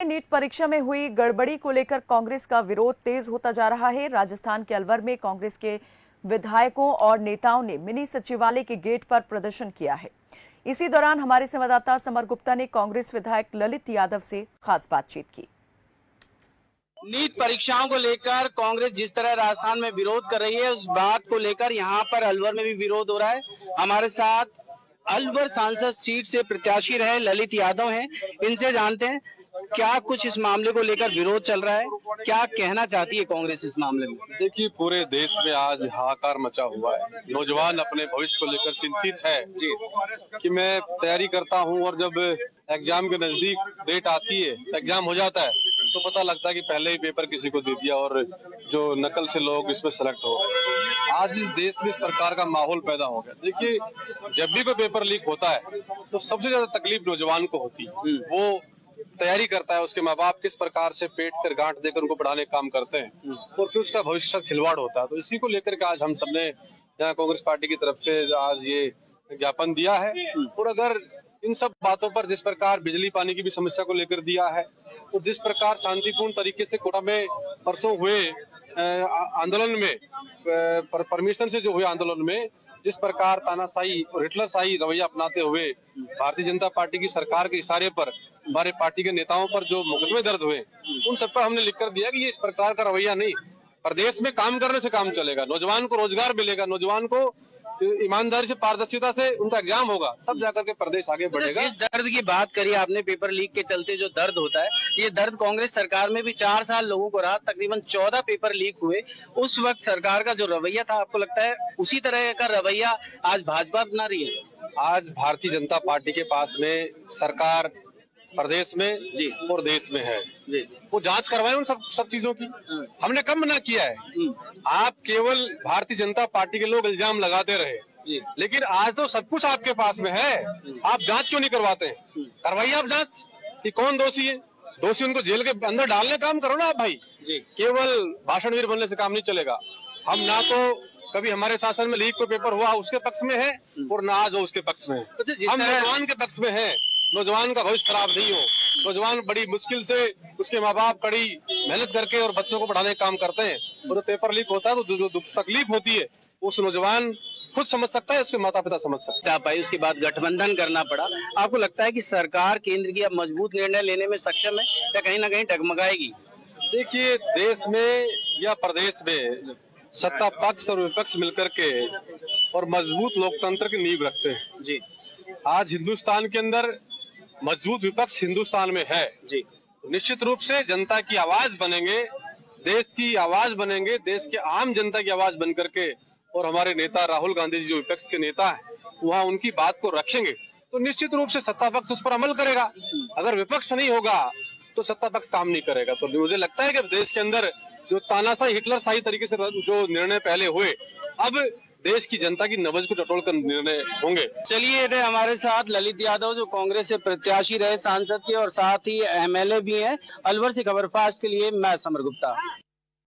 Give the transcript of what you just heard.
NEET परीक्षा में हुई गड़बड़ी को लेकर कांग्रेस का विरोध तेज होता जा रहा है। राजस्थान के अलवर में कांग्रेस के विधायकों और नेताओं ने मिनी सचिवालय के गेट पर प्रदर्शन किया है। इसी दौरान हमारे संवाददाता समर गुप्ता ने कांग्रेस विधायक ललित यादव से खास बातचीत की। नीट परीक्षाओं को लेकर कांग्रेस जिस तरह राजस्थान में विरोध कर रही है, उस बात को लेकर यहाँ पर अलवर में भी विरोध हो रहा है। हमारे साथ अलवर सांसद सीट से प्रत्याशी रहे ललित यादव हैं, इनसे जानते हैं क्या कुछ इस मामले को लेकर विरोध चल रहा है, क्या कहना चाहती है कांग्रेस इस मामले में। देखिए, पूरे देश में आज हाहाकार मचा हुआ है। नौजवान अपने भविष्य को लेकर चिंतित है कि मैं तैयारी करता हूं और जब एग्जाम के नजदीक डेट आती है, एग्जाम हो जाता है तो पता लगता है कि पहले ही पेपर किसी को दे दिया और जो नकल से लोग इसमें सेलेक्ट हो गए। आज इस देश में इस प्रकार का माहौल पैदा हो गया। देखिए, जब भी कोई पेपर लीक होता है तो सबसे ज्यादा तकलीफ नौजवान को होती है। वो तैयारी करता है, उसके माँ बाप किस प्रकार से पेट कर गांठ देकर उनको पढ़ाने का काम करते हैं और फिर उसका भविष्य से खिलवाड़ होता है। तो इसी को लेकर के आज हम सबने यहाँ कांग्रेस पार्टी की तरफ से आज ये ज्ञापन दिया है। और अगर इन सब बातों पर जिस प्रकार बिजली पानी की भी समस्या को लेकर दिया है और जिस प्रकार शांतिपूर्ण तरीके से कोटा में परसों हुए आंदोलन में परमिशन से जो हुए आंदोलन में जिस प्रकार तानाशाही और हिटलरशाही रवैया अपनाते हुए भारतीय जनता पार्टी की सरकार के इशारे पर हमारे पार्टी के नेताओं पर जो मुकदमे दर्ज हुए, उन सब पर हमने लिखकर दिया कि ये इस प्रकार का रवैया नहीं, प्रदेश में काम करने से काम चलेगा, नौजवान को रोजगार मिलेगा, नौजवान को ईमानदारी से पारदर्शिता से उनका एग्जाम होगा, तब जाकर के प्रदेश आगे बढ़ेगा। जिस दर्द की बात करी आपने पेपर लीक के चलते जो दर्द होता है, ये दर्द कांग्रेस सरकार में भी 4 साल लोगों को रहा। तकरीबन 14 पेपर लीक हुए। उस वक्त सरकार का जो रवैया था, आपको लगता है उसी तरह का रवैया आज भाजपा अपना रही है? आज भारतीय जनता पार्टी के पास में सरकार प्रदेश में जी और देश में है जी, वो जांच करवाए उन सब चीजों की। हमने कब मना किया है? आप केवल भारतीय जनता पार्टी के लोग इल्जाम लगाते रहे जी, लेकिन आज तो सब कुछ आपके पास में है। आप जांच क्यों नहीं करवाते? करवाइए आप जांच कि कौन दोषी है। दोषी उनको जेल के अंदर डालने काम करो ना आप भाई जी। केवल भाषणवीर बनने से काम नहीं चलेगा। हम ना तो कभी हमारे शासन में लीक को पेपर हुआ उसके पक्ष में है और ना आज उसके पक्ष में है। हम नौजवान के पक्ष में है। नौजवान का भविष्य खराब नहीं हो। नौजवान बड़ी मुश्किल से उसके माँ बाप कड़ी मेहनत करके और बच्चों को पढ़ाने का काम करते हैं और तो पेपर लीक होता है तो जो तकलीफ होती है उस नौजवान खुद समझ सकता है, उसके माता पिता समझ सकते हैं। भाई उसके बाद गठबंधन करना पड़ा। आपको लगता है कि सरकार केंद्र की अब मजबूत निर्णय लेने में सक्षम है या कहीं ना कहीं डगमगाएगी? देखिए, देश में या प्रदेश में सत्ता पक्ष और विपक्ष मिलकर के और मजबूत लोकतंत्र की नींव रखते हैं जी। आज हिंदुस्तान के अंदर मजबूत विपक्ष हिंदुस्तान में है जी। निश्चित रूप से जनता की आवाज बनेंगे, देश की आवाज बनेंगे, देश की आम जनता की आवाज बन करके। और हमारे नेता राहुल गांधी जी जो विपक्ष के नेता है, वहाँ उनकी बात को रखेंगे तो निश्चित रूप से सत्ता पक्ष उस पर अमल करेगा। अगर विपक्ष नहीं होगा तो सत्ता पक्ष काम नहीं करेगा। तो मुझे लगता है कि देश के अंदर जो तानाशाही हिटलरशाही तरीके से जो निर्णय पहले हुए, अब देश की जनता की नब्ज को टटोल कर निर्णय होंगे। चलिए, ये हमारे साथ ललित यादव जो कांग्रेस से प्रत्याशी रहे सांसद के और साथ ही MLA भी हैं। अलवर से खबर फास्ट के लिए मैं समर गुप्ता।